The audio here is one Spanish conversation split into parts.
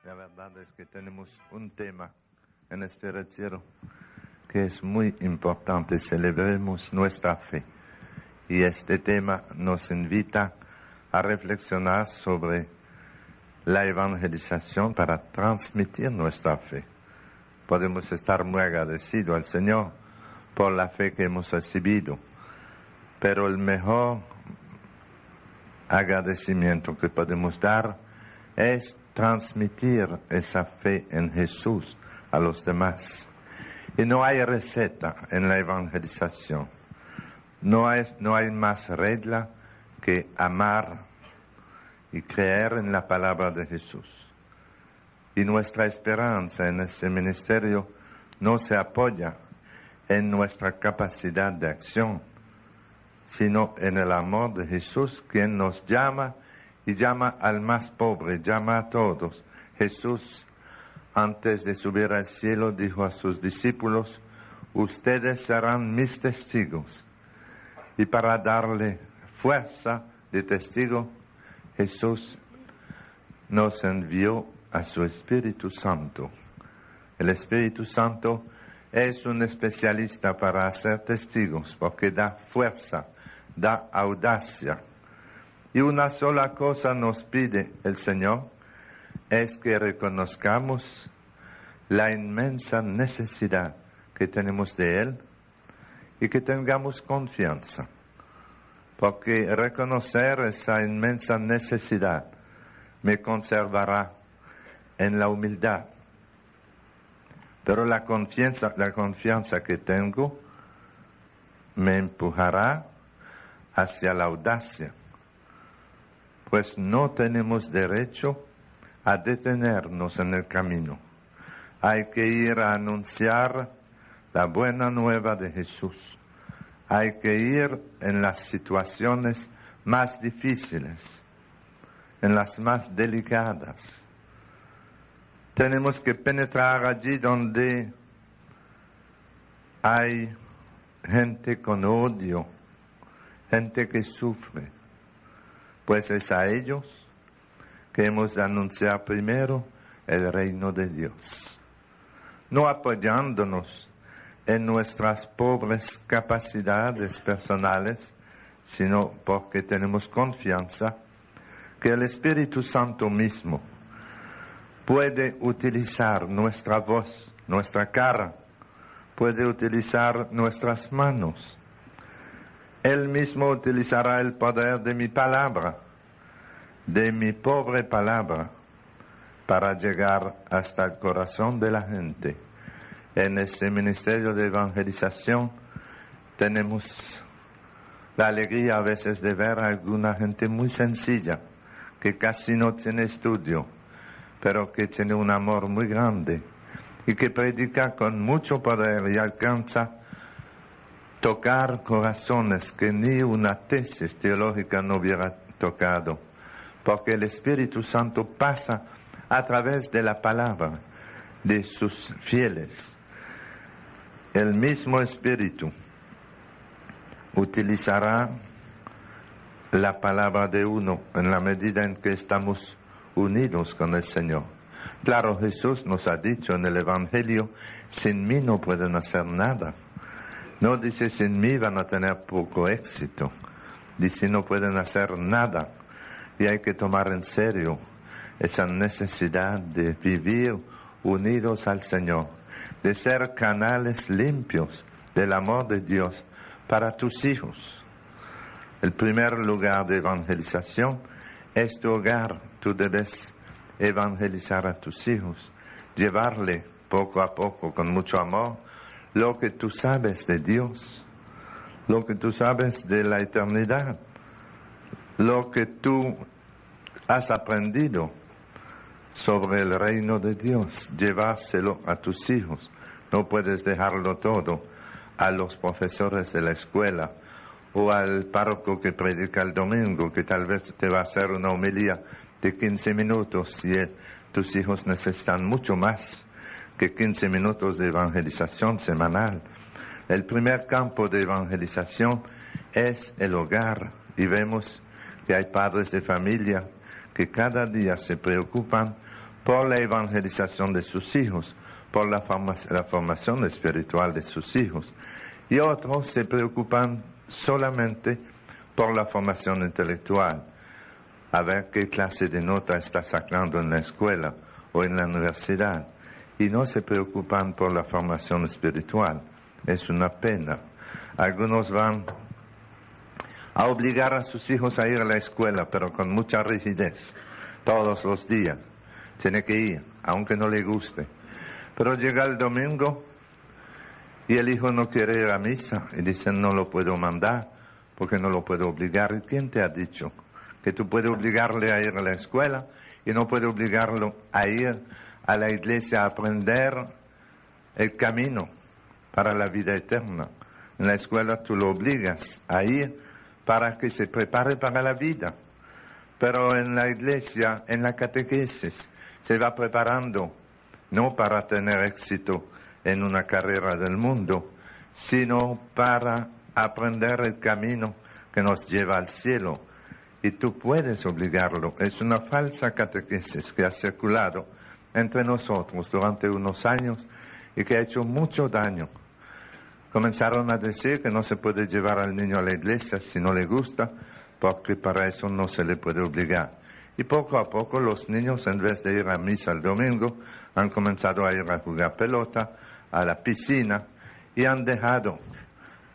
La verdad es que tenemos un tema en este retiro que es muy importante. Celebremos nuestra fe. Y este tema nos invita a reflexionar sobre la evangelización para transmitir nuestra fe. Podemos estar muy agradecidos al Señor por la fe que hemos recibido, pero el mejor agradecimiento que podemos dar es transmitir esa fe en Jesús a los demás. Y no hay receta en la evangelización. No hay más regla que amar y creer en la palabra de Jesús. Y nuestra esperanza en ese ministerio no se apoya en nuestra capacidad de acción, sino en el amor de Jesús, quien nos llama y llama al más pobre, llama a todos. Jesús, antes de subir al cielo, dijo a sus discípulos: ustedes serán mis testigos. Y para darle fuerza de testigo, Jesús nos envió a su Espíritu Santo. El Espíritu Santo es un especialista para hacer testigos, porque da fuerza, da audacia. Y una sola cosa nos pide el Señor, es que reconozcamos la inmensa necesidad que tenemos de Él y que tengamos confianza, porque reconocer esa inmensa necesidad me conservará en la humildad. Pero la confianza que tengo me empujará hacia la audacia, pues no tenemos derecho a detenernos en el camino. Hay que ir a anunciar la buena nueva de Jesús. Hay que ir en las situaciones más difíciles, en las más delicadas. Tenemos que penetrar allí donde hay gente con odio, gente que sufre. Pues es a ellos que hemos de anunciar primero el reino de Dios. No apoyándonos en nuestras pobres capacidades personales, sino porque tenemos confianza que el Espíritu Santo mismo puede utilizar nuestra voz, nuestra cara, puede utilizar nuestras manos. Él mismo utilizará el poder de mi palabra, de mi pobre palabra, para llegar hasta el corazón de la gente. En este ministerio de evangelización tenemos la alegría a veces de ver a alguna gente muy sencilla, que casi no tiene estudio, pero que tiene un amor muy grande y que predica con mucho poder y alcanza tocar corazones que ni una tesis teológica no hubiera tocado, porque el Espíritu Santo pasa a través de la palabra de sus fieles. El mismo Espíritu utilizará la palabra de uno en la medida en que estamos unidos con el Señor. Claro, Jesús nos ha dicho en el Evangelio: sin mí no pueden hacer nada. No dice sin mí van a tener poco éxito, dice no pueden hacer nada. Y hay que tomar en serio esa necesidad de vivir unidos al Señor, de ser canales limpios del amor de Dios para tus hijos. El primer lugar de evangelización es tu hogar. Tú debes evangelizar a tus hijos, llevarle poco a poco, con mucho amor, lo que tú sabes de Dios, lo que tú sabes de la eternidad, lo que tú has aprendido sobre el reino de Dios, llevárselo a tus hijos. No puedes dejarlo todo a los profesores de la escuela o al párroco que predica el domingo, que tal vez te va a hacer una homilía de 15 minutos y tus hijos necesitan mucho más que 15 minutos de evangelización semanal. El primer campo de evangelización es el hogar, y vemos que hay padres de familia que cada día se preocupan por la evangelización de sus hijos, por la formación espiritual de sus hijos. Y otros se preocupan solamente por la formación intelectual, a ver qué clase de nota está sacando en la escuela o en la universidad, y no se preocupan por la formación espiritual. Es una pena. Algunos van a obligar a sus hijos a ir a la escuela, pero con mucha rigidez, todos los días. Tiene que ir, aunque no le guste. Pero llega el domingo y el hijo no quiere ir a misa, y dicen, no lo puedo mandar, porque no lo puedo obligar. ¿Y quién te ha dicho que tú puedes obligarle a ir a la escuela y no puedes obligarlo a ir a la iglesia a aprender el camino para la vida eterna? En la escuela tú lo obligas a ir para que se prepare para la vida. Pero en la iglesia, en la catequesis, se va preparando no para tener éxito en una carrera del mundo, sino para aprender el camino que nos lleva al cielo. Y tú puedes obligarlo. Es una falsa catequesis que ha circulado entre nosotros durante unos años y que ha hecho mucho daño. Comenzaron a decir que no se puede llevar al niño a la iglesia si no le gusta, porque para eso no se le puede obligar. Y poco a poco los niños, en vez de ir a misa el domingo, han comenzado a ir a jugar pelota, a la piscina, y han dejado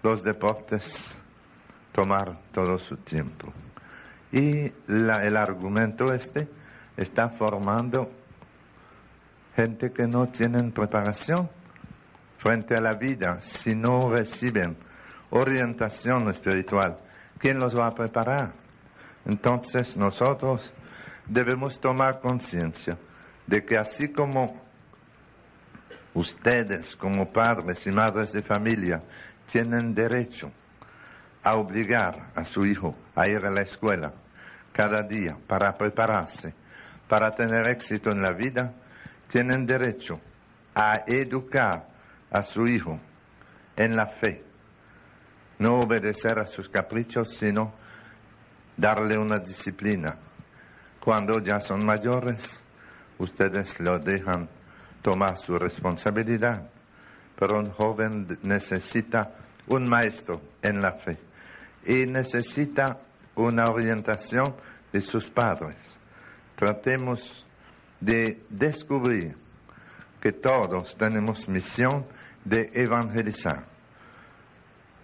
los deportes tomar todo su tiempo. Y el argumento está formando gente que no tienen preparación frente a la vida. Si no reciben orientación espiritual, ¿quién los va a preparar? Entonces nosotros debemos tomar conciencia de que así como ustedes, como padres y madres de familia, tienen derecho a obligar a su hijo a ir a la escuela cada día para prepararse, para tener éxito en la vida, tienen derecho a educar a su hijo en la fe, no obedecer a sus caprichos, sino darle una disciplina. Cuando ya son mayores, ustedes lo dejan tomar su responsabilidad, pero un joven necesita un maestro en la fe y necesita una orientación de sus padres. Tratemos de descubrir que todos tenemos misión de evangelizar.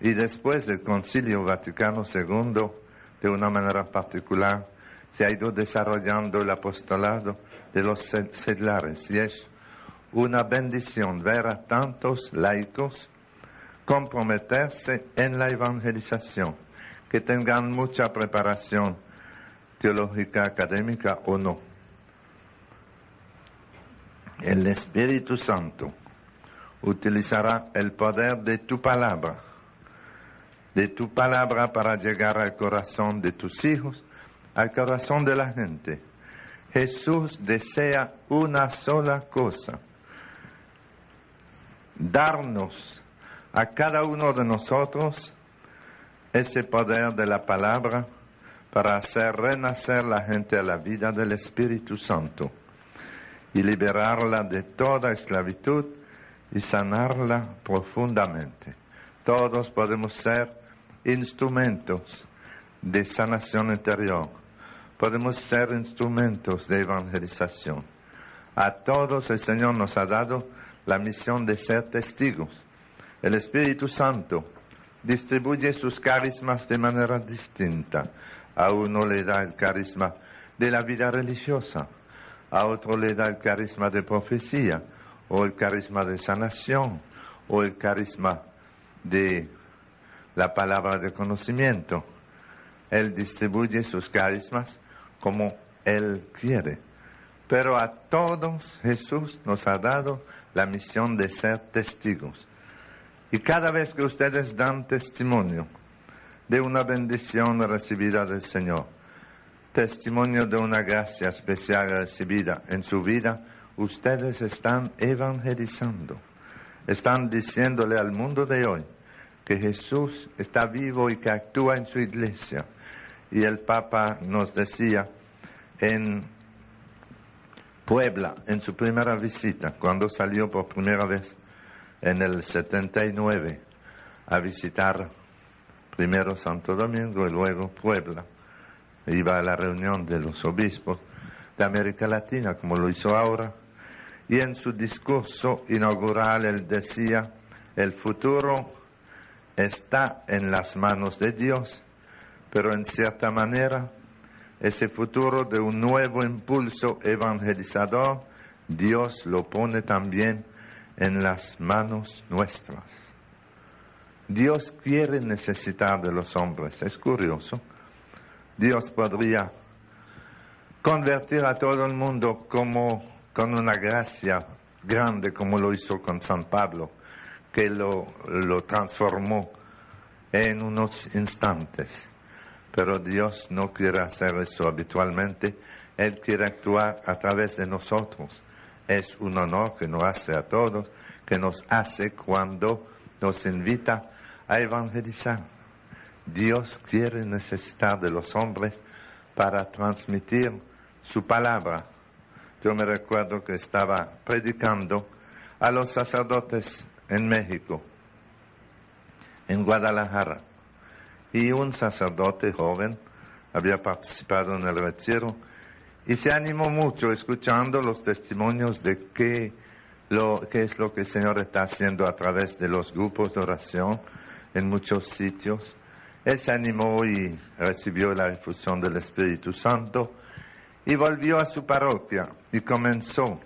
Y después del Concilio Vaticano II, de una manera particular, se ha ido desarrollando el apostolado de los seglares. Y es una bendición ver a tantos laicos comprometerse en la evangelización, que tengan mucha preparación teológica, académica o no. El Espíritu Santo utilizará el poder de tu palabra para llegar al corazón de tus hijos, al corazón de la gente. Jesús desea una sola cosa: darnos a cada uno de nosotros ese poder de la palabra para hacer renacer la gente a la vida del Espíritu Santo y liberarla de toda esclavitud y sanarla profundamente. Todos podemos ser instrumentos de sanación interior. Podemos ser instrumentos de evangelización. A todos el Señor nos ha dado la misión de ser testigos. El Espíritu Santo distribuye sus carismas de manera distinta. A uno le da el carisma de la vida religiosa, a otro le da el carisma de profecía, o el carisma de sanación, o el carisma de la palabra de conocimiento. Él distribuye sus carismas como Él quiere. Pero a todos Jesús nos ha dado la misión de ser testigos. Y cada vez que ustedes dan testimonio de una bendición recibida del Señor, testimonio de una gracia especial recibida en su vida, ustedes están evangelizando. Están diciéndole al mundo de hoy que Jesús está vivo y que actúa en su iglesia. Y el Papa nos decía en Puebla, en su primera visita, cuando salió por primera vez en el 79 a visitar primero Santo Domingo y luego Puebla. Iba a la reunión de los obispos de América Latina, como lo hizo ahora, y en su discurso inaugural él decía: el futuro está en las manos de Dios, pero en cierta manera ese futuro de un nuevo impulso evangelizador, Dios lo pone también en las manos nuestras. Dios quiere necesitar de los hombres, es curioso. Dios podría convertir a todo el mundo como con una gracia grande, como lo hizo con San Pablo, que lo transformó en unos instantes. Pero Dios no quiere hacer eso habitualmente. Él quiere actuar a través de nosotros. Es un honor que nos hace a todos, que nos hace cuando nos invita a evangelizar. Dios quiere necesitar de los hombres para transmitir su palabra. Yo me recuerdo que estaba predicando a los sacerdotes en México, en Guadalajara, y un sacerdote joven había participado en el retiro y se animó mucho escuchando los testimonios de qué es lo que el Señor está haciendo a través de los grupos de oración en muchos sitios. Él se animó y recibió la infusión del Espíritu Santo y volvió a su parroquia y comenzó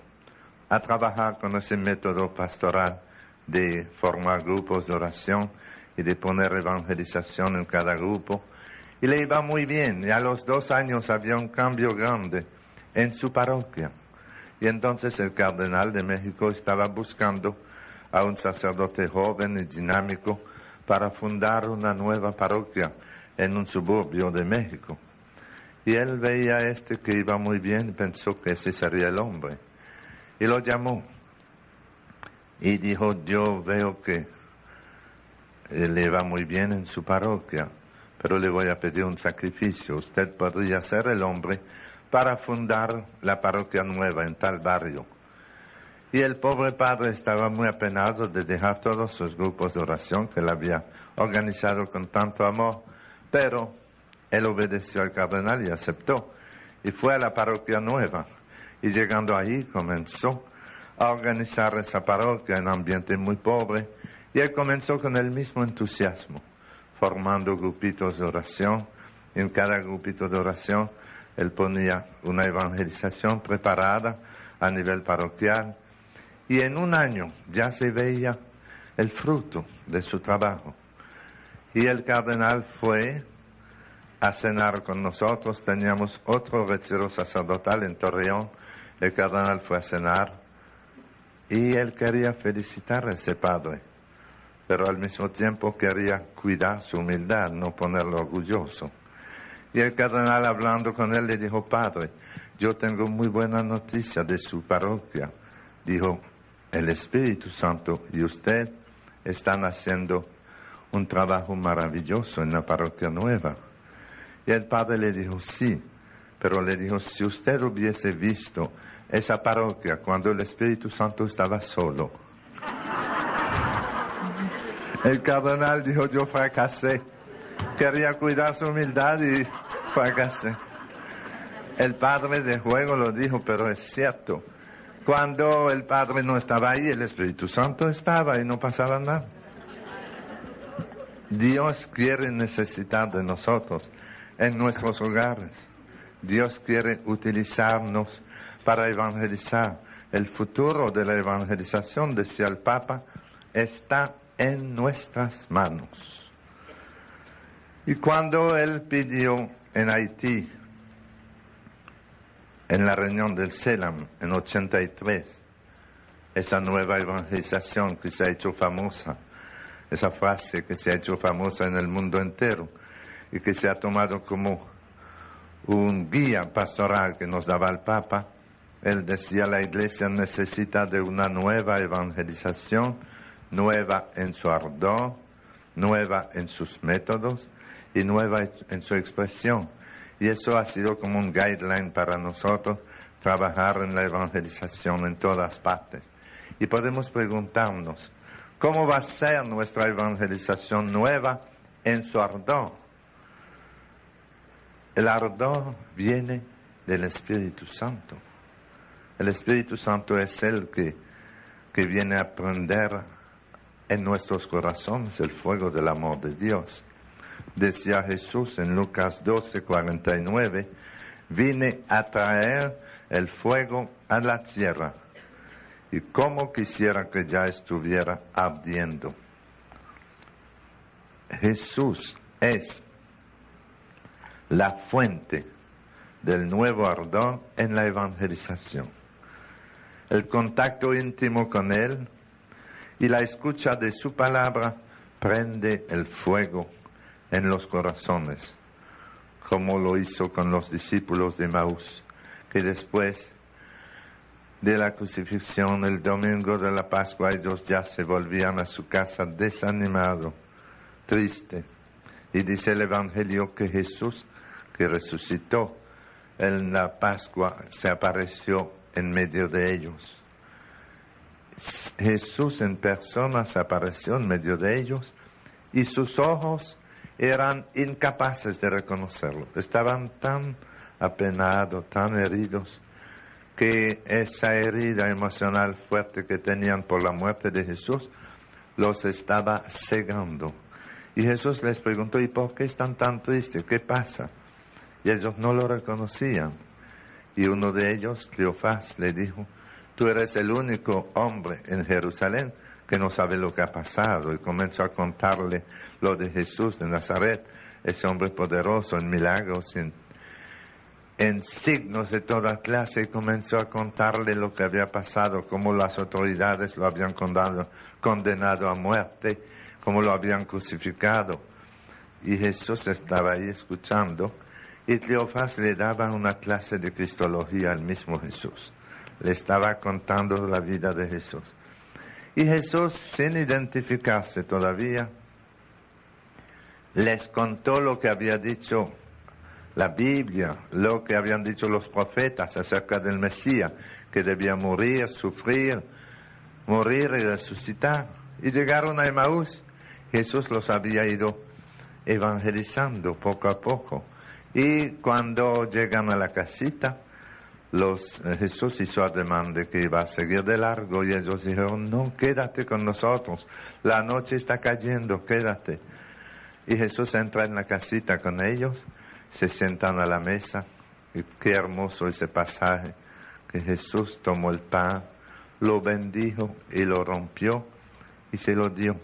a trabajar con ese método pastoral de formar grupos de oración y de poner evangelización en cada grupo. Y le iba muy bien, y a los 2 años había un cambio grande en su parroquia. Y entonces el cardenal de México estaba buscando a un sacerdote joven y dinámico para fundar una nueva parroquia en un suburbio de México. Y él veía a este que iba muy bien y pensó que ese sería el hombre. Y lo llamó y dijo: yo veo que le va muy bien en su parroquia, pero le voy a pedir un sacrificio. Usted podría ser el hombre para fundar la parroquia nueva en tal barrio. Y el pobre padre estaba muy apenado de dejar todos sus grupos de oración que él había organizado con tanto amor, pero él obedeció al cardenal y aceptó. Y fue a la parroquia nueva. Y llegando ahí comenzó a organizar esa parroquia en un ambiente muy pobre. Y él comenzó con el mismo entusiasmo, formando grupitos de oración. En cada grupito de oración él ponía una evangelización preparada a nivel parroquial. Y en un año ya se veía el fruto de su trabajo. Y el cardenal fue a cenar con nosotros. Teníamos otro retiro sacerdotal en Torreón. El cardenal fue a cenar y él quería felicitar a ese padre, pero al mismo tiempo quería cuidar su humildad, no ponerlo orgulloso. Y el cardenal, hablando con él, le dijo: padre, yo tengo muy buena noticia de su parroquia. Dijo: el Espíritu Santo y usted están haciendo un trabajo maravilloso en la parroquia nueva. Y el padre le dijo: sí, pero le dijo: si usted hubiese visto esa parroquia cuando el Espíritu Santo estaba solo. El cardenal dijo: yo fracasé. Quería cuidar su humildad y fracasé. El padre de juego lo dijo, pero es cierto. Cuando el padre no estaba ahí, el Espíritu Santo estaba y no pasaba nada. Dios quiere necesitar de nosotros en nuestros hogares. Dios quiere utilizarnos para evangelizar. El futuro de la evangelización, decía el Papa, está en nuestras manos. Y cuando él pidió en Haití, en la reunión del CELAM en 83, esa nueva evangelización que se ha hecho famosa, esa frase que se ha hecho famosa en el mundo entero y que se ha tomado como un guía pastoral que nos daba el Papa, él decía: la Iglesia necesita de una nueva evangelización, nueva en su ardor, nueva en sus métodos y nueva en su expresión. Y eso ha sido como un guideline para nosotros. trabajar en la evangelización en todas partes. Y podemos preguntarnos, ¿cómo va a ser nuestra evangelización nueva en su ardor? El ardor viene del Espíritu Santo. El Espíritu Santo es el que viene a prender en nuestros corazones el fuego del amor de Dios. Decía Jesús en Lucas 12:49, vine a traer el fuego a la tierra, y como quisiera que ya estuviera ardiendo. Jesús es la fuente del nuevo ardor en la evangelización. El contacto íntimo con Él y la escucha de su palabra prende el fuego en los corazones, como lo hizo con los discípulos de Emaús, que después de la crucifixión, el domingo de la Pascua, ellos ya se volvían a su casa desanimado, triste. Y dice el Evangelio que Jesús, que resucitó en la Pascua, se apareció en medio de ellos. Jesús en persona se apareció en medio de ellos y sus ojos eran incapaces de reconocerlo. Estaban tan apenados, tan heridos, que esa herida emocional fuerte que tenían por la muerte de Jesús los estaba cegando. Y Jesús les preguntó, ¿y por qué están tan tristes? ¿Qué pasa? Y ellos no lo reconocían. Y uno de ellos, Cleofás, le dijo, tú eres el único hombre en Jerusalén que no sabe lo que ha pasado. Y comenzó a contarle lo de Jesús de Nazaret, ese hombre poderoso en milagros, en signos de toda clase, y comenzó a contarle lo que había pasado, cómo las autoridades lo habían condenado a muerte, cómo lo habían crucificado. Y Jesús estaba ahí escuchando, y Cleofás le daba una clase de cristología al mismo Jesús. Le estaba contando la vida de Jesús. Y Jesús, sin identificarse todavía, les contó lo que había dicho la Biblia, lo que habían dicho los profetas acerca del Mesías, que debía morir, sufrir, morir y resucitar. Y llegaron a Emaús. Jesús los había ido evangelizando poco a poco. Y cuando llegan a la casita, Jesús hizo ademán de que iba a seguir de largo, y ellos dijeron, no, quédate con nosotros, la noche está cayendo, quédate. Y Jesús entra en la casita con ellos, se sientan a la mesa, y qué hermoso ese pasaje, que Jesús tomó el pan, lo bendijo y lo rompió y se lo dio.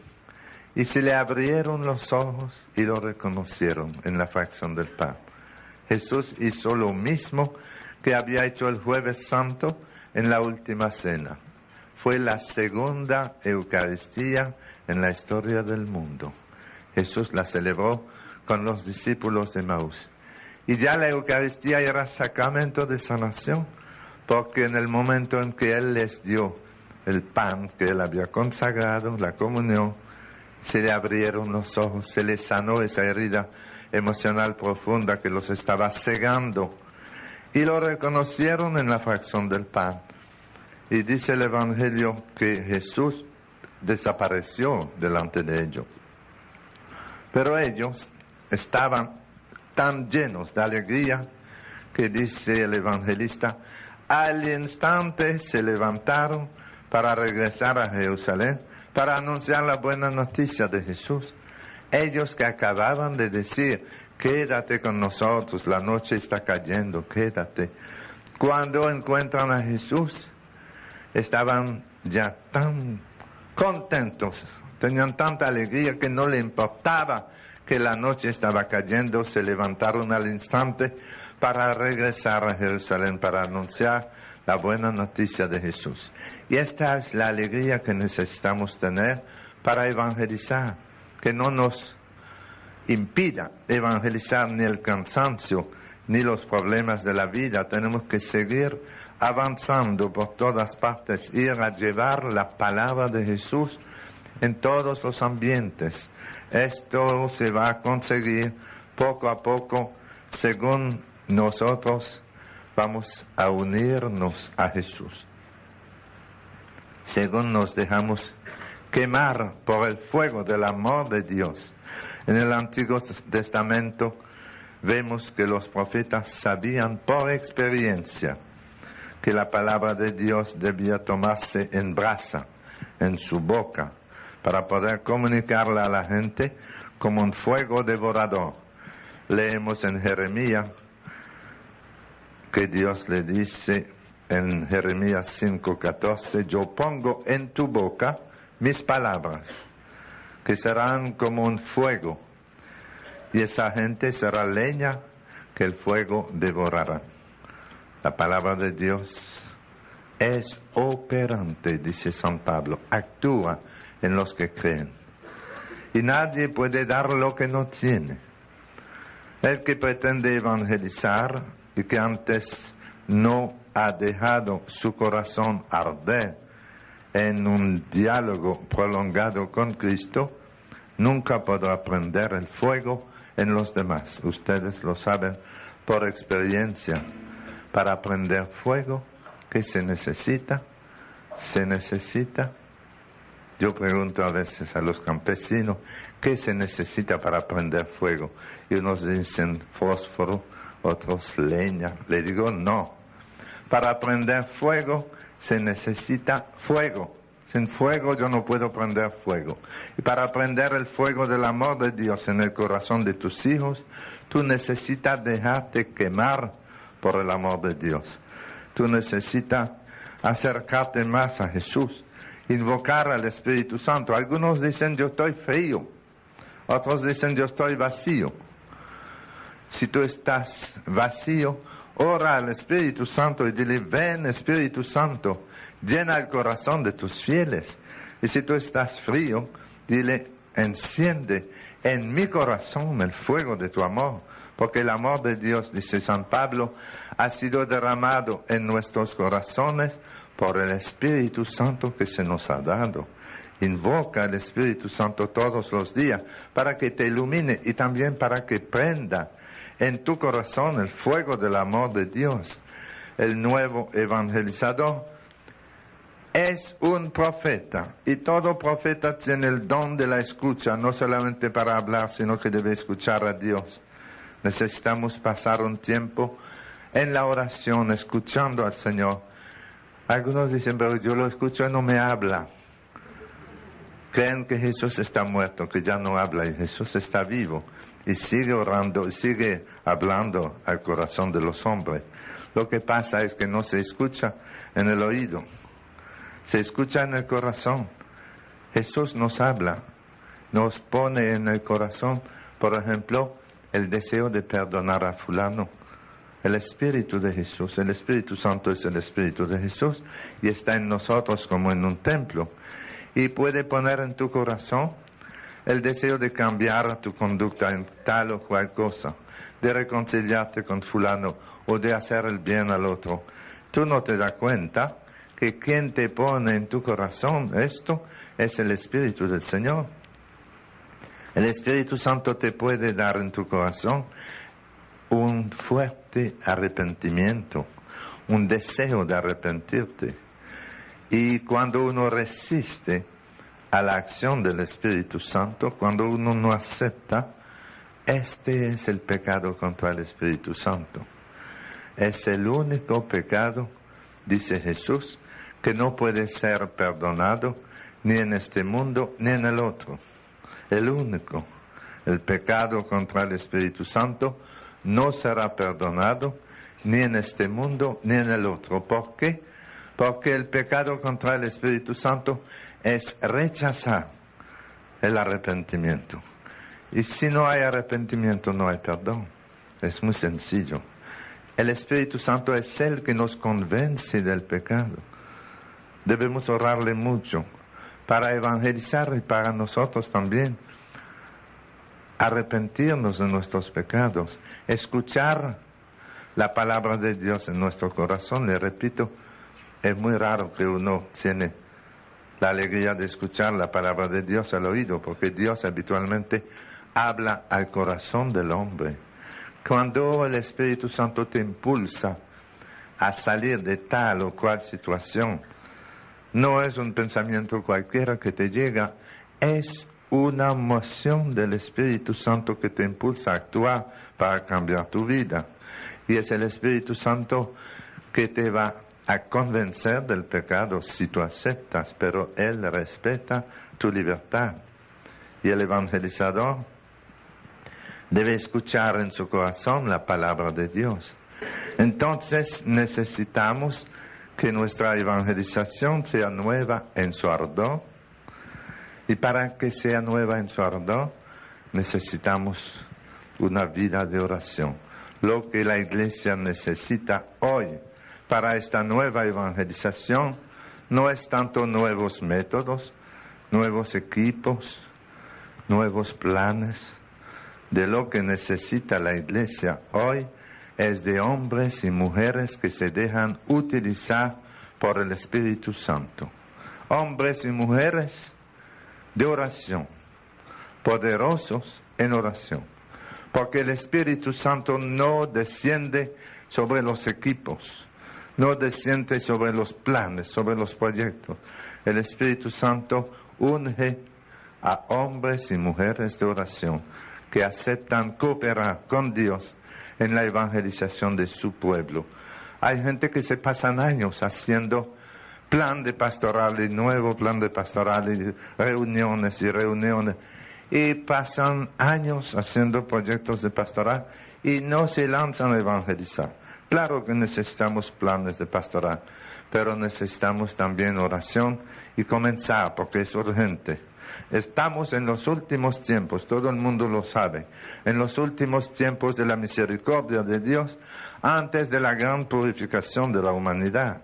Y se le abrieron los ojos y lo reconocieron en la fracción del pan. Jesús hizo lo mismo que había hecho el Jueves Santo en la última cena. Fue la segunda Eucaristía en la historia del mundo. Jesús la celebró con los discípulos de Emaús. Y ya la Eucaristía era sacramento de sanación, porque en el momento en que Él les dio el pan que Él había consagrado, la comunión, se le abrieron los ojos, se le sanó esa herida emocional profunda que los estaba cegando. Y lo reconocieron en la fracción del pan. Y dice el Evangelio que Jesús desapareció delante de ellos. Pero ellos estaban tan llenos de alegría que dice el evangelista, al instante se levantaron para regresar a Jerusalén, para anunciar la buena noticia de Jesús. Ellos que acababan de decir, quédate con nosotros, la noche está cayendo, quédate. Cuando encuentran a Jesús, estaban ya tan contentos, tenían tanta alegría que no le importaba que la noche estaba cayendo, se levantaron al instante para regresar a Jerusalén, para anunciar la buena noticia de Jesús. Y esta es la alegría que necesitamos tener para evangelizar, que no nos impida evangelizar ni el cansancio, ni los problemas de la vida. Tenemos que seguir avanzando por todas partes, ir a llevar la palabra de Jesús en todos los ambientes. Esto se va a conseguir poco a poco, según nosotros vamos a unirnos a Jesús. Según nos dejamos quemar por el fuego del amor de Dios. En el Antiguo Testamento vemos que los profetas sabían por experiencia que la palabra de Dios debía tomarse en brasa, en su boca, para poder comunicarla a la gente como un fuego devorador. Leemos en Jeremías que Dios le dice en Jeremías 5:14, yo pongo en tu boca mis palabras, que serán como un fuego, y esa gente será leña que el fuego devorará. La palabra de Dios es operante, dice San Pablo, actúa en los que creen. Y nadie puede dar lo que no tiene. El que pretende evangelizar y que antes no ha dejado su corazón arder en un diálogo prolongado con Cristo, nunca podrá prender el fuego en los demás. Ustedes lo saben por experiencia. Para prender fuego, ¿qué se necesita? Yo pregunto a veces a los campesinos, ¿qué se necesita para prender fuego? Y unos dicen fósforo, otros leña. Le digo, no. Para prender fuego se necesita fuego. Sin fuego yo no puedo prender fuego. Y para prender el fuego del amor de Dios en el corazón de tus hijos, tú necesitas dejarte quemar por el amor de Dios. Tú necesitas acercarte más a Jesús, invocar al Espíritu Santo. Algunos dicen yo estoy frío, otros dicen yo estoy vacío. Si tú estás vacío, ora al Espíritu Santo y dile, ven Espíritu Santo, llena el corazón de tus fieles. Y si tú estás frío, dile, enciende en mi corazón el fuego de tu amor. Porque el amor de Dios, dice San Pablo, ha sido derramado en nuestros corazones por el Espíritu Santo que se nos ha dado. Invoca al Espíritu Santo todos los días para que te ilumine y también para que prenda en tu corazón el fuego del amor de Dios. El nuevo evangelizador es un profeta, y todo profeta tiene el don de la escucha, no solamente para hablar, sino que debe escuchar a Dios. Necesitamos pasar un tiempo en la oración, escuchando al Señor. Algunos dicen, pero yo lo escucho y no me habla. Creen que Jesús está muerto, que ya no habla, y Jesús está vivo y sigue orando, sigue hablando al corazón de los hombres. Lo que pasa es que no se escucha en el oído, se escucha en el corazón. Jesús nos habla, nos pone en el corazón, por ejemplo, el deseo de perdonar a fulano. El Espíritu de Jesús, el Espíritu Santo es el Espíritu de Jesús y está en nosotros como en un templo. Y puede poner en tu corazón el deseo de cambiar tu conducta en tal o cual cosa, de reconciliarte con fulano o de hacer el bien al otro. Tú no te das cuenta que quien te pone en tu corazón esto es el Espíritu del Señor. El Espíritu Santo te puede dar en tu corazón un fuerte arrepentimiento, un deseo de arrepentirte. Y cuando uno resiste a la acción del Espíritu Santo, cuando uno no acepta, este es el pecado contra el Espíritu Santo. Es el único pecado, dice Jesús, que no puede ser perdonado ni en este mundo ni en el otro. El único, el pecado contra el Espíritu Santo, no será perdonado ni en este mundo ni en el otro. ¿Por qué? Porque el pecado contra el Espíritu Santo es rechazar el arrepentimiento. Y si no hay arrepentimiento, no hay perdón. Es muy sencillo. El Espíritu Santo es el que nos convence del pecado. Debemos orarle mucho para evangelizar y para nosotros también arrepentirnos de nuestros pecados, escuchar la palabra de Dios en nuestro corazón. Le repito, es muy raro que uno tiene la alegría de escuchar la palabra de Dios al oído, porque Dios habitualmente habla al corazón del hombre. Cuando el Espíritu Santo te impulsa a salir de tal o cual situación. No es un pensamiento cualquiera que te llega, es una moción del Espíritu Santo que te impulsa a actuar para cambiar tu vida. Y es el Espíritu Santo que te va a convencer del pecado si tú aceptas, pero Él respeta tu libertad. Y el evangelizador debe escuchar en su corazón la palabra de Dios. Entonces necesitamos que nuestra evangelización sea nueva en su ardor. Y para que sea nueva en su ardor, necesitamos una vida de oración. Lo que la Iglesia necesita hoy para esta nueva evangelización no es tanto nuevos métodos, nuevos equipos, nuevos planes. De lo que necesita la Iglesia hoy es de hombres y mujeres que se dejan utilizar por el Espíritu Santo. Hombres y mujeres de oración, poderosos en oración. Porque el Espíritu Santo no desciende sobre los equipos, no desciende sobre los planes, sobre los proyectos. El Espíritu Santo unge a hombres y mujeres de oración que aceptan cooperar con Dios en la evangelización de su pueblo. Hay gente que se pasan años haciendo plan de pastoral y nuevo plan de pastoral y reuniones, y pasan años haciendo proyectos de pastoral y no se lanzan a evangelizar. Claro que necesitamos planes de pastoral, pero necesitamos también oración y comenzar porque es urgente. Estamos en los últimos tiempos, todo el mundo lo sabe, en los últimos tiempos de la misericordia de Dios, antes de la gran purificación de la humanidad.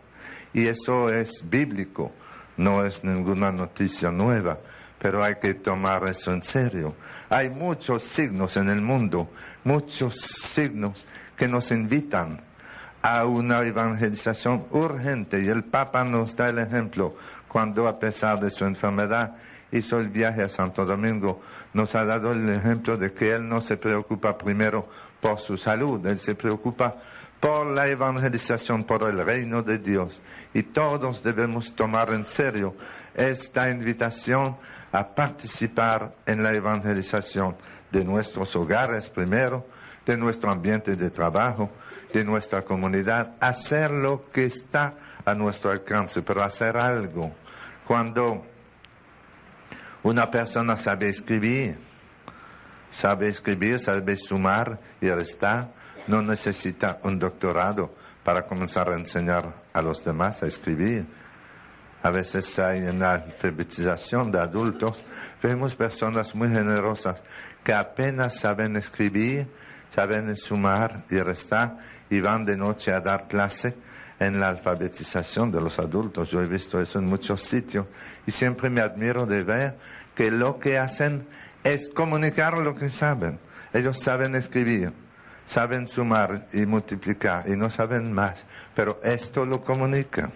Y eso es bíblico, no es ninguna noticia nueva, pero hay que tomar eso en serio. Hay muchos signos en el mundo, muchos signos que nos invitan a una evangelización urgente. Y el Papa nos da el ejemplo cuando, a pesar de su enfermedad, hizo el viaje a Santo Domingo. Nos ha dado el ejemplo de que Él no se preocupa primero por su salud, Él se preocupa por la evangelización, por el reino de Dios. Y todos debemos tomar en serio esta invitación a participar en la evangelización de nuestros hogares primero, de nuestro ambiente de trabajo, de nuestra comunidad, hacer lo que está a nuestro alcance, pero hacer algo. Cuando una persona sabe escribir, sabe sumar y restar, no necesita un doctorado para comenzar a enseñar a los demás a escribir. A veces hay en la alfabetización de adultos, vemos personas muy generosas que apenas saben escribir, saben sumar y restar y van de noche a dar clase en la alfabetización de los adultos. Yo he visto eso en muchos sitios y siempre me admiro de ver que lo que hacen es comunicar lo que saben. Ellos saben escribir, saben sumar y multiplicar y no saben más, pero esto lo comunican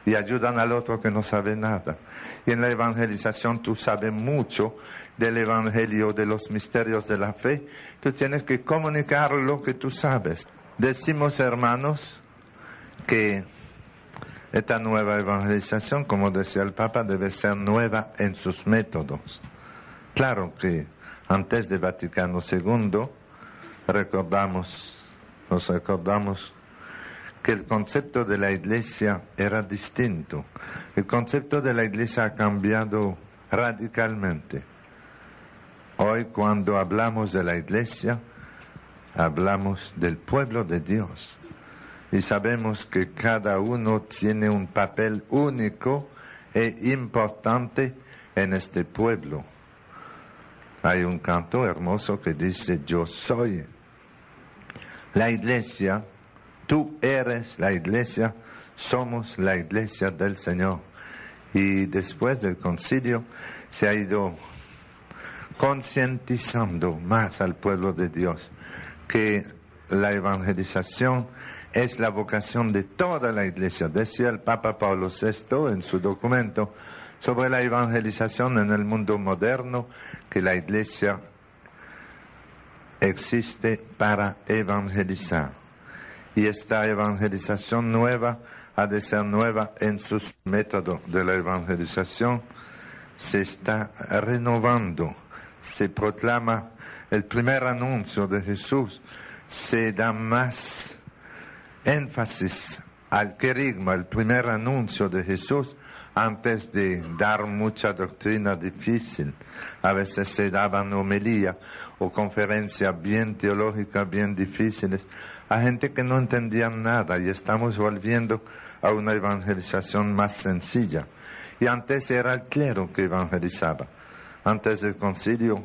y ayudan al otro que no sabe nada. Y en la evangelización tú sabes mucho del evangelio, de los misterios de la fe. Tú tienes que comunicar lo que tú sabes. Decimos, hermanos, que esta nueva evangelización, como decía el Papa, debe ser nueva en sus métodos. Claro que antes de Vaticano II nos recordamos que el concepto de la Iglesia era distinto. El concepto de la Iglesia ha cambiado radicalmente. Hoy, cuando hablamos de la Iglesia, hablamos del pueblo de Dios. Y sabemos que cada uno tiene un papel único e importante en este pueblo. Hay un canto hermoso que dice: yo soy la Iglesia, tú eres la Iglesia, somos la Iglesia del Señor. Y después del concilio se ha ido concientizando más al pueblo de Dios que la evangelización es la vocación de toda la Iglesia. Decía el Papa Pablo VI en su documento sobre la evangelización en el mundo moderno que la Iglesia existe para evangelizar. Y esta evangelización nueva ha de ser nueva en sus métodos de la evangelización. Se está renovando, se proclama el primer anuncio de Jesús, se da más énfasis al querigma, el primer anuncio de Jesús, antes de dar mucha doctrina difícil. A veces se daban homilías o conferencias bien teológicas, bien difíciles, a gente que no entendía nada, y estamos volviendo a una evangelización más sencilla. Y antes era el clero que evangelizaba. Antes del concilio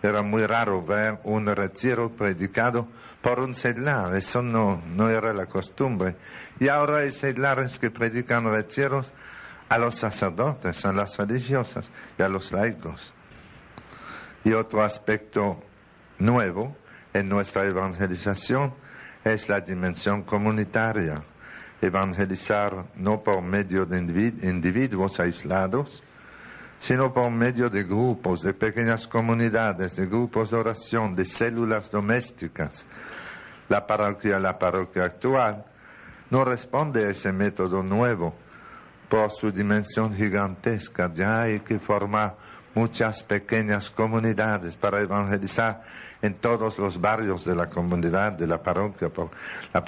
era muy raro ver un retiro predicado por un seglar, eso no era la costumbre. Y ahora hay seglares que predican retiros a los sacerdotes, a las religiosas y a los laicos. Y otro aspecto nuevo en nuestra evangelización es la dimensión comunitaria. Evangelizar no por medio de individuos aislados, sino por medio de grupos, de pequeñas comunidades, de grupos de oración, de células domésticas. La parroquia actual no responde a ese método nuevo por su dimensión gigantesca. Ya hay que formar muchas pequeñas comunidades para evangelizar en todos los barrios de la comunidad, de la parroquia. La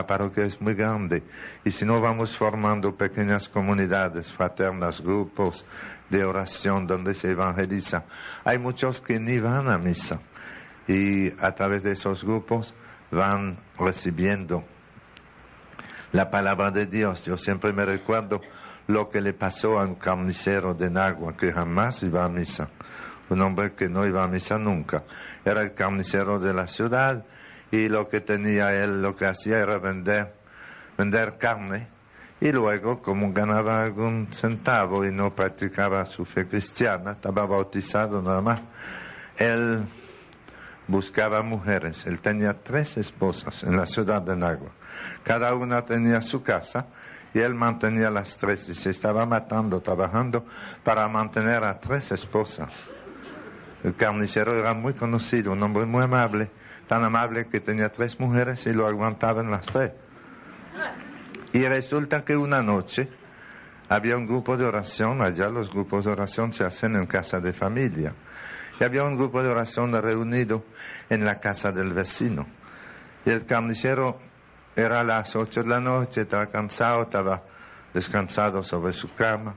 parroquia es muy grande, y si no vamos formando pequeñas comunidades fraternas, grupos de oración donde se evangeliza, hay muchos que ni van a misa, y a través de esos grupos van recibiendo la palabra de Dios. Yo siempre me recuerdo lo que le pasó a un carnicero de Nagua que jamás iba a misa, un hombre que no iba a misa nunca. Era el carnicero de la ciudad, y lo que tenía él, lo que hacía era vender carne, y luego, como ganaba algún centavo y no practicaba su fe cristiana, estaba bautizado nada más, él buscaba mujeres. Él tenía 3 esposas en la ciudad de Nagua. Cada una tenía su casa, y él mantenía las 3, y se estaba matando, trabajando para mantener a 3 esposas. El carnicero era muy conocido, un hombre muy amable, tan amable que tenía 3 mujeres y lo aguantaban las 3. Y resulta que una noche había un grupo de oración. Allá los grupos de oración se hacen en casa de familia. Y había un grupo de oración reunido en la casa del vecino. Y el carnicero era a las 8 de la noche, estaba cansado, estaba descansado sobre su cama,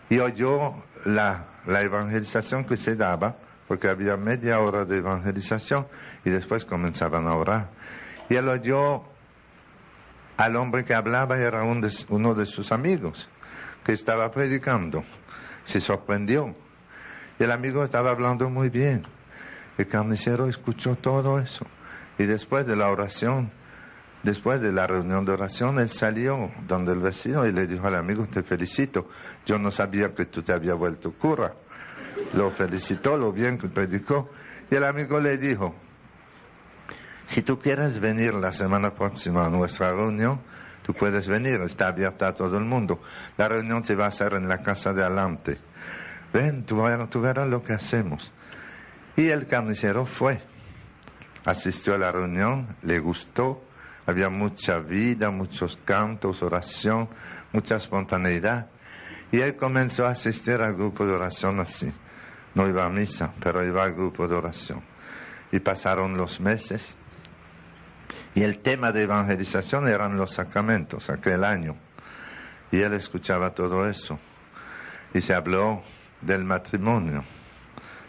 y oyó la evangelización que se daba, porque había media hora de evangelización, y después comenzaban a orar. Y él oyó al hombre que hablaba, y era uno de sus amigos, que estaba predicando. Se sorprendió. Y el amigo estaba hablando muy bien. El carnicero escuchó todo eso. Y después de la oración, después de la reunión de oración, él salió donde el vecino y le dijo al amigo: te felicito, yo no sabía que tú te habías vuelto cura. Lo felicitó, lo bien que predicó. Y el amigo le dijo: si tú quieres venir la semana próxima a nuestra reunión, tú puedes venir, está abierta a todo el mundo. La reunión se va a hacer en la casa de adelante. Ven, tú verás lo que hacemos. Y el carnicero fue, asistió a la reunión, le gustó, había mucha vida, muchos cantos, oración, mucha espontaneidad. Y él comenzó a asistir al grupo de oración así. No iba a misa, pero iba al grupo de oración. Y pasaron los meses. Y el tema de evangelización eran los sacramentos, aquel año. Y él escuchaba todo eso. Y se habló del matrimonio.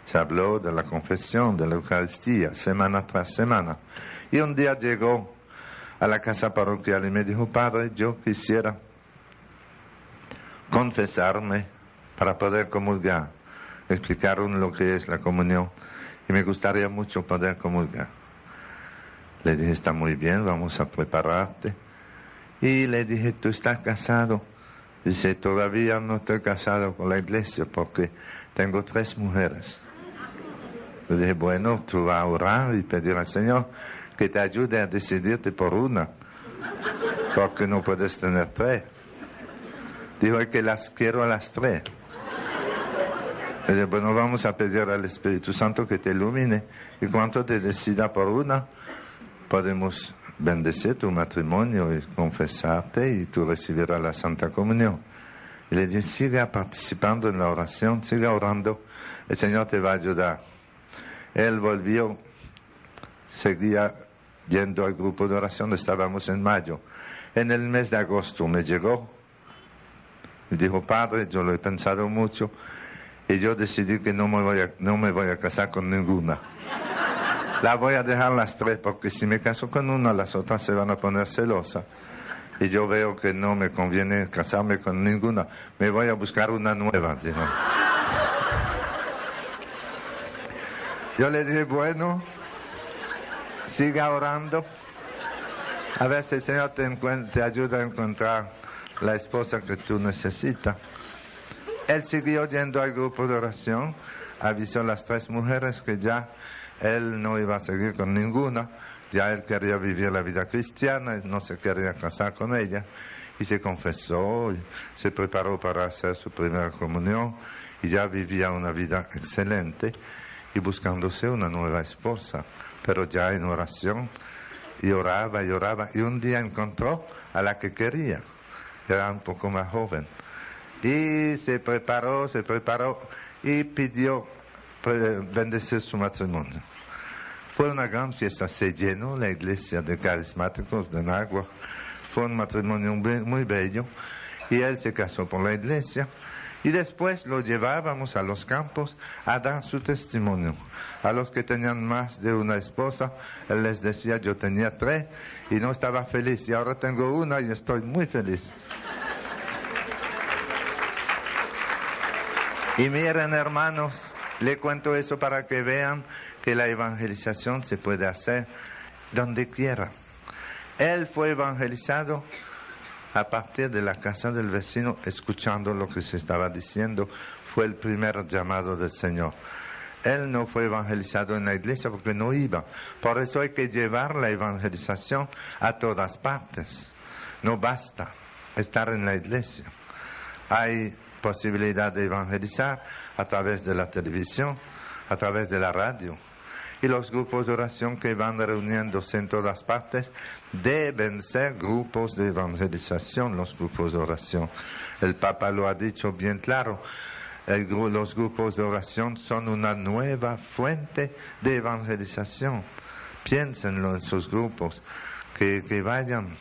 Se habló de la confesión, de la Eucaristía, semana tras semana. Y un día llegó a la casa parroquial y me dijo: padre, yo quisiera confesarme para poder comulgar. Explicaron lo que es la comunión y me gustaría mucho poder comulgar. Le dije: está muy bien, vamos a prepararte. Y le dije: ¿tú estás casado? Dice: todavía no estoy casado con la iglesia porque tengo 3 mujeres. Le dije: bueno, tú vas a orar y pedir al Señor que te ayude a decidirte por una, porque no puedes tener 3. Dijo: es que las quiero a las 3. Le dije: bueno, vamos a pedir al Espíritu Santo que te ilumine, y cuando te decida por una, podemos bendecir tu matrimonio y confesarte y tú recibirás la Santa Comunión. Y le dije, siga participando en la oración, siga orando, el Señor te va a ayudar. Él volvió, seguía yendo al grupo de oración, estábamos en mayo. En el mes de agosto me llegó y dijo, padre, yo lo he pensado mucho y yo decidí que no me voy a casar con ninguna. La voy a dejar las tres porque si me caso con una, las otras se van a poner celosas. Y yo veo que no me conviene casarme con ninguna. Me voy a buscar una nueva, dijo. Yo le dije, bueno, siga orando. A ver si el Señor te ayuda a encontrar la esposa que tú necesitas. Él siguió yendo al grupo de oración. Avisó a las tres mujeres que ya él no iba a seguir con ninguna. Ya él quería vivir la vida cristiana, no se quería casar con ella. Y se confesó, y se preparó para hacer su primera comunión. Y ya vivía una vida excelente y buscándose una nueva esposa. Pero ya en oración, y oraba y oraba. Y un día encontró a la que quería. Era un poco más joven. Y se preparó y pidió bendecir su matrimonio. Fue una gran fiesta, se llenó la iglesia de carismáticos de Nagua. Fue un matrimonio muy bello y él se casó por la iglesia. Y después lo llevábamos a los campos a dar su testimonio. A los que tenían más de una esposa, él les decía, yo tenía 3 y no estaba feliz. Y ahora tengo una y estoy muy feliz. Y miren, hermanos, le cuento eso para que vean que la evangelización se puede hacer donde quiera. Él fue evangelizado a partir de la casa del vecino, escuchando lo que se estaba diciendo. Fue el primer llamado del Señor. Él no fue evangelizado en la iglesia porque no iba. Por eso hay que llevar la evangelización a todas partes. No basta estar en la iglesia. Hay posibilidad de evangelizar a través de la televisión, a través de la radio. Y los grupos de oración que van reuniéndose en todas partes deben ser grupos de evangelización, los grupos de oración. El Papa lo ha dicho bien claro. Los grupos de oración son una nueva fuente de evangelización. Piénsenlo en sus grupos, que vayan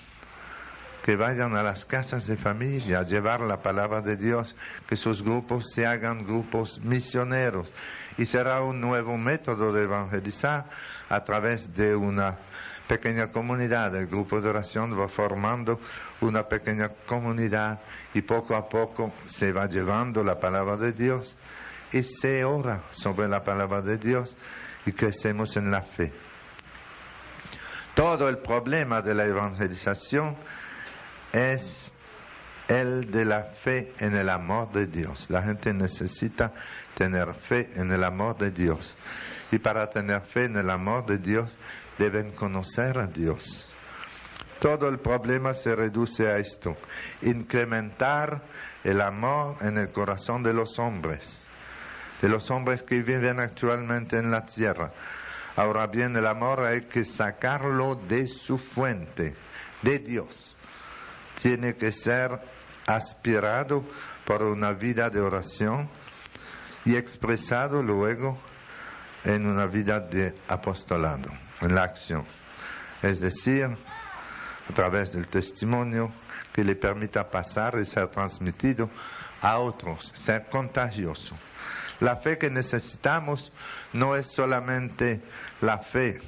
a las casas de familia a llevar la palabra de Dios, que sus grupos se hagan grupos misioneros. Y será un nuevo método de evangelizar a través de una pequeña comunidad. El grupo de oración va formando una pequeña comunidad y poco a poco se va llevando la palabra de Dios y se ora sobre la palabra de Dios y crecemos en la fe. Todo el problema de la evangelización es el de la fe en el amor de Dios. La gente necesita tener fe en el amor de Dios. Y para tener fe en el amor de Dios, deben conocer a Dios. Todo el problema se reduce a esto: incrementar el amor en el corazón de los hombres que viven actualmente en la tierra. Ahora bien, el amor hay que sacarlo de su fuente, de Dios. Tiene que ser aspirado por una vida de oración y expresado luego en una vida de apostolado, en la acción. Es decir, a través del testimonio que le permita pasar y ser transmitido a otros, ser contagioso. La fe que necesitamos no es solamente la fe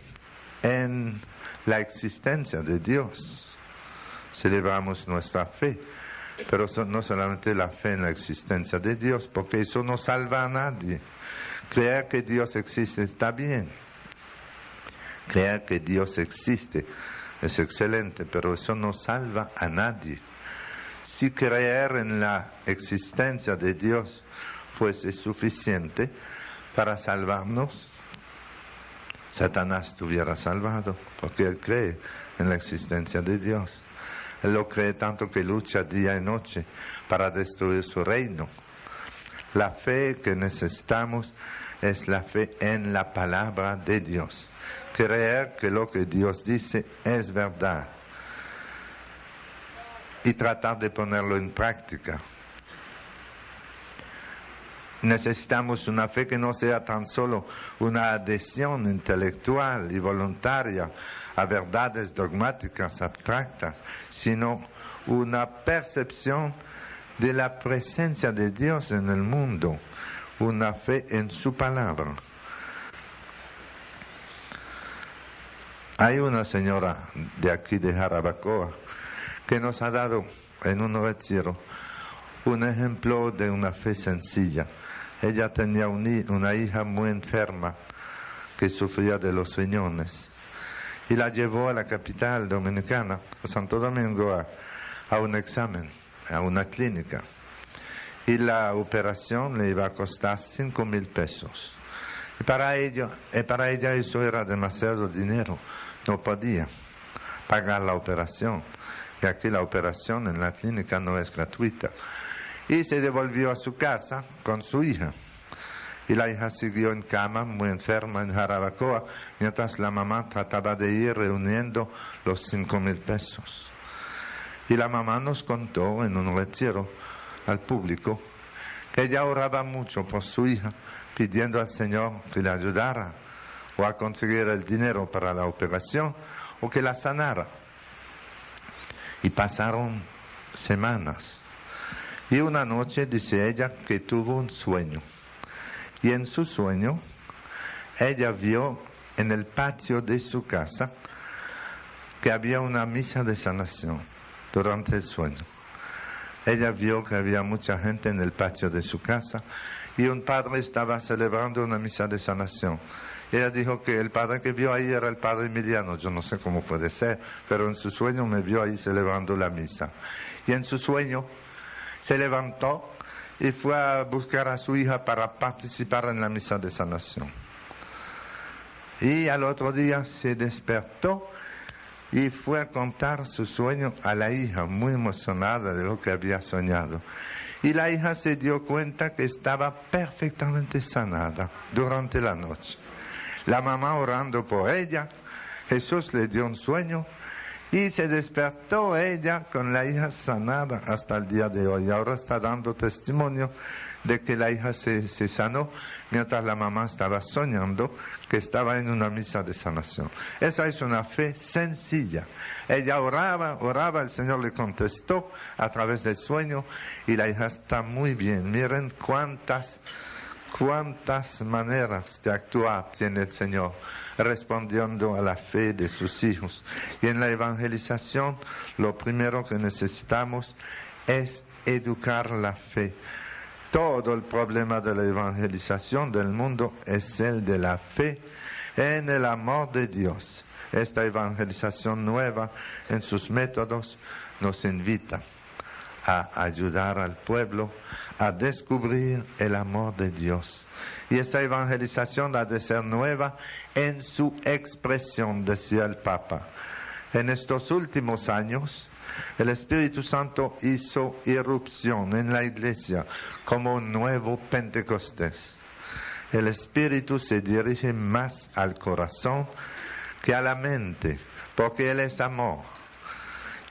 en la existencia de Dios. Celebramos nuestra fe, pero no solamente la fe en la existencia de Dios, porque eso no salva a nadie. Creer que Dios existe está bien. Creer que Dios existe es excelente, pero eso no salva a nadie. Si creer en la existencia de Dios fuese suficiente para salvarnos, Satanás estuviera salvado, porque él cree en la existencia de Dios. Él lo cree tanto que lucha día y noche para destruir su reino. La fe que necesitamos es la fe en la palabra de Dios. creer que lo que Dios dice es verdad y tratar de ponerlo en práctica. Necesitamos una fe que no sea tan solo una adhesión intelectual y voluntaria a verdades dogmáticas abstractas, sino una percepción de la presencia de Dios en el mundo, una fe en su palabra. Hay una señora de aquí de Jarabacoa que nos ha dado en un retiro un ejemplo de una fe sencilla. Ella tenía una hija muy enferma que sufría de los riñones y la llevó a la capital dominicana, a Santo Domingo, a un examen, a una clínica. Y la operación le iba a costar 5,000 pesos. Y para ella eso era demasiado dinero. No podía pagar la operación. Y aquí la operación en la clínica no es gratuita. Y se devolvió a su casa con su hija. Y la hija siguió en cama, muy enferma, en Jarabacoa, mientras la mamá trataba de ir reuniendo los 5,000 pesos. Y la mamá nos contó en un retiro al público que ella oraba mucho por su hija, pidiendo al Señor que le ayudara o a conseguir el dinero para la operación o que la sanara. Y pasaron semanas. Y una noche dice ella que tuvo un sueño. Y en su sueño, ella vio en el patio de su casa que había una misa de sanación durante el sueño. Ella vio que había mucha gente en el patio de su casa y un padre estaba celebrando una misa de sanación. Ella dijo que el padre que vio ahí era el padre Emiliano. Yo no sé cómo puede ser, pero en su sueño me vio ahí celebrando la misa. Y en su sueño se levantó y fue a buscar a su hija para participar en la misa de sanación. Y al otro día se despertó y fue a contar su sueño a la hija, muy emocionada de lo que había soñado. Y la hija se dio cuenta que estaba perfectamente sanada durante la noche. La mamá orando por ella, Jesús le dio un sueño y se despertó ella con la hija sanada hasta el día de hoy. Ahora está dando testimonio de que la hija se sanó mientras la mamá estaba soñando que estaba en una misa de sanación. Esa es una fe sencilla. Ella oraba, el Señor le contestó a través del sueño y la hija está muy bien. Miren cuántas maneras de actuar tiene el Señor respondiendo a la fe de sus hijos. Y en la evangelización lo primero que necesitamos es educar la fe. Todo el problema de la evangelización del mundo es el de la fe en el amor de Dios. Esta evangelización nueva en sus métodos nos invita a ayudar al pueblo a descubrir el amor de Dios. Y esa evangelización ha de ser nueva en su expresión, decía el Papa. En estos últimos años, el Espíritu Santo hizo irrupción en la Iglesia como un nuevo Pentecostés. El Espíritu se dirige más al corazón que a la mente, porque Él es amor.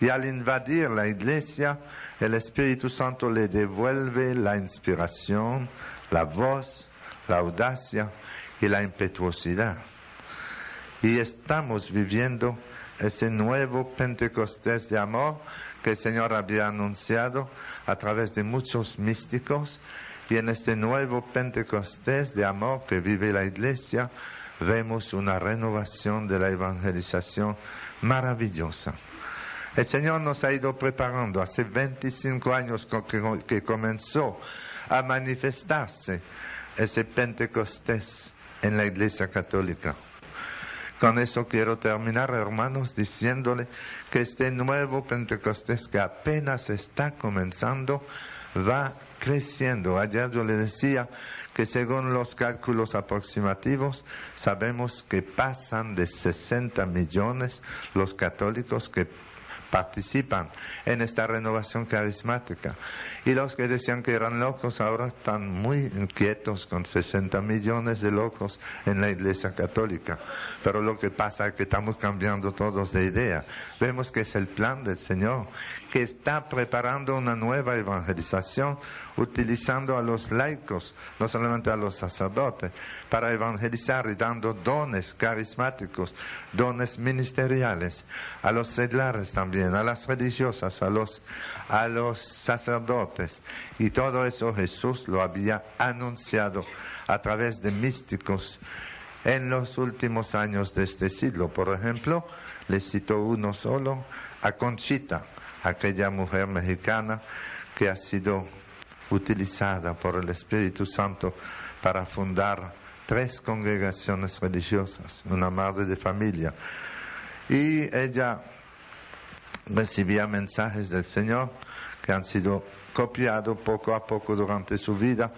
Y al invadir la Iglesia, el Espíritu Santo le devuelve la inspiración, la voz, la audacia y la impetuosidad. Y estamos viviendo ese nuevo Pentecostés de amor que el Señor había anunciado a través de muchos místicos. Y en este nuevo Pentecostés de amor que vive la Iglesia, vemos una renovación de la evangelización maravillosa. El Señor nos ha ido preparando hace 25 años que comenzó a manifestarse ese Pentecostés en la Iglesia Católica. Con eso quiero terminar, hermanos, diciéndole que este nuevo Pentecostés que apenas está comenzando va creciendo. Ayer yo le decía que según los cálculos aproximativos sabemos que pasan de 60 millones los católicos que participan en esta renovación carismática. Y los que decían que eran locos ahora están muy inquietos con 60 millones de locos en la Iglesia Católica. Pero lo que pasa es que estamos cambiando todos de idea. Vemos que es el plan del Señor, que está preparando una nueva evangelización, utilizando a los laicos, no solamente a los sacerdotes, para evangelizar y dando dones carismáticos, dones ministeriales, a los seglares también, a las religiosas, a los sacerdotes. Y todo eso Jesús lo había anunciado a través de místicos en los últimos años de este siglo. Por ejemplo, les cito uno solo, a Conchita, aquella mujer mexicana que ha sido utilizada por el Espíritu Santo para fundar 3 congregaciones religiosas, una madre de familia. Y ella recibía mensajes del Señor que han sido copiados poco a poco durante su vida.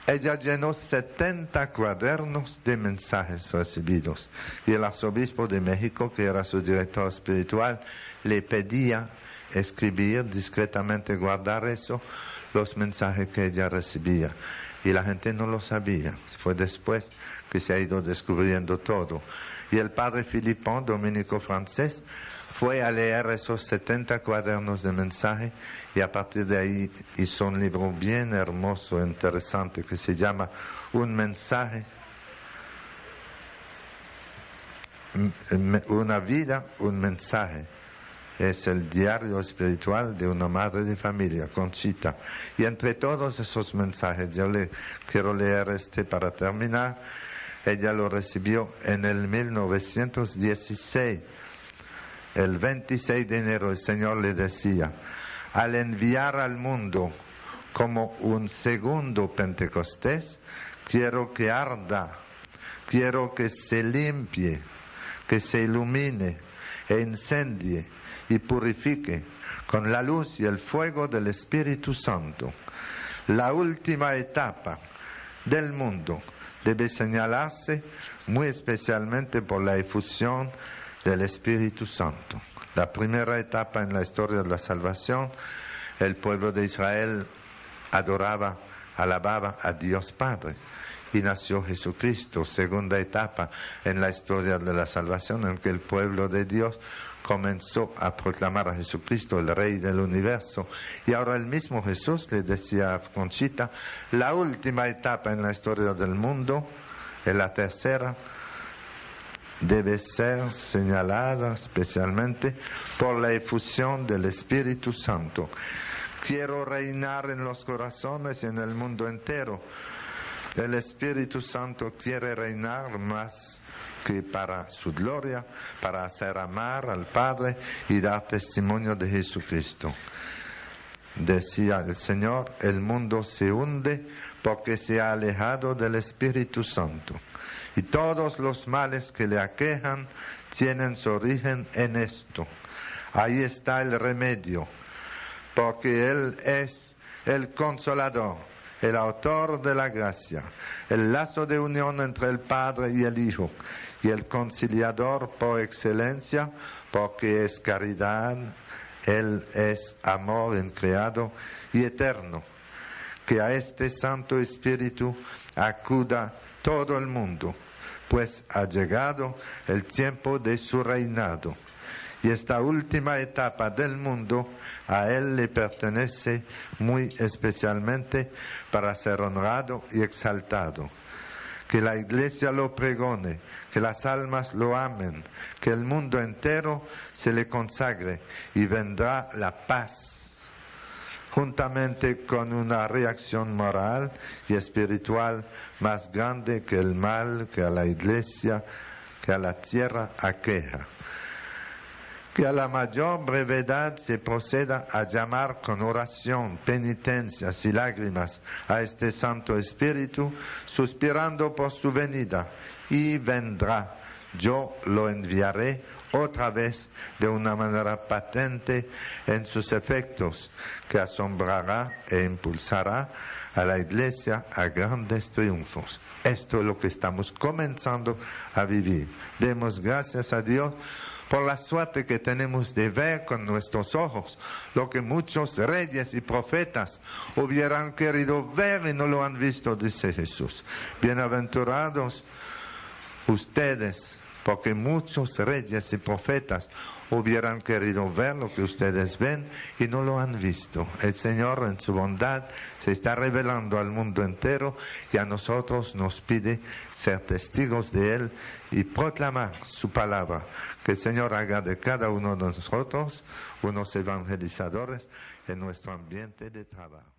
Ella llenó 70 cuadernos de mensajes recibidos y el arzobispo de México, que era su director espiritual, le pedía escribir discretamente, guardar eso, los mensajes que ella recibía. Y la gente no lo sabía. Fue después que se ha ido descubriendo todo. Y el padre Philippon, dominico francés, fue a leer esos 70 cuadernos de mensaje y a partir de ahí hizo un libro bien hermoso, interesante, que se llama Un mensaje, una vida, un mensaje. Es el diario espiritual de una madre de familia, Conchita. Y entre todos esos mensajes, yo le quiero leer para terminar. Ella lo recibió en el 1916. El 26 de enero el Señor le decía: al enviar al mundo como un segundo Pentecostés, quiero que arda, quiero que se limpie, que se ilumine e incendie y purifique con la luz y el fuego del Espíritu Santo. La última etapa del mundo debe señalarse muy especialmente por la efusión del Espíritu Santo. La primera etapa en la historia de la salvación, el pueblo de Israel alababa a Dios Padre y nació Jesucristo. Segunda etapa en la historia de la salvación, en que el pueblo de Dios comenzó a proclamar a Jesucristo, el Rey del universo. Y ahora el mismo Jesús le decía a Conchita: la última etapa en la historia del mundo, en la tercera, debe ser señalada especialmente por la efusión del Espíritu Santo. Quiero reinar en los corazones y en el mundo entero. El Espíritu Santo quiere reinar más que para su gloria, para hacer amar al Padre y dar testimonio de Jesucristo. Decía el Señor: el mundo se hunde porque se ha alejado del Espíritu Santo. Y todos los males que le aquejan tienen su origen en esto. Ahí está el remedio, porque Él es el Consolador, el autor de la gracia, el lazo de unión entre el Padre y el Hijo, y el conciliador por excelencia, porque es caridad, Él es amor increado y eterno. Que a este Santo Espíritu acuda todo el mundo, pues ha llegado el tiempo de su reinado. Y esta última etapa del mundo a Él le pertenece muy especialmente para ser honrado y exaltado. Que la Iglesia lo pregone, que las almas lo amen, que el mundo entero se le consagre y vendrá la paz, juntamente con una reacción moral y espiritual más grande que el mal que a la Iglesia, que a la tierra aqueja. Que a la mayor brevedad se proceda a llamar con oración, penitencias y lágrimas a este Santo Espíritu, suspirando por su venida, y vendrá. Yo lo enviaré otra vez de una manera patente en sus efectos, que asombrará e impulsará a la Iglesia a grandes triunfos. Esto es lo que estamos comenzando a vivir. Demos gracias a Dios por la suerte que tenemos de ver con nuestros ojos lo que muchos reyes y profetas hubieran querido ver y no lo han visto, dice Jesús. Bienaventurados ustedes, porque muchos reyes y profetas hubieran querido ver lo que ustedes ven y no lo han visto. El Señor en su bondad se está revelando al mundo entero y a nosotros nos pide ser testigos de Él y proclamar su palabra. Que el Señor haga de cada uno de nosotros unos evangelizadores en nuestro ambiente de trabajo.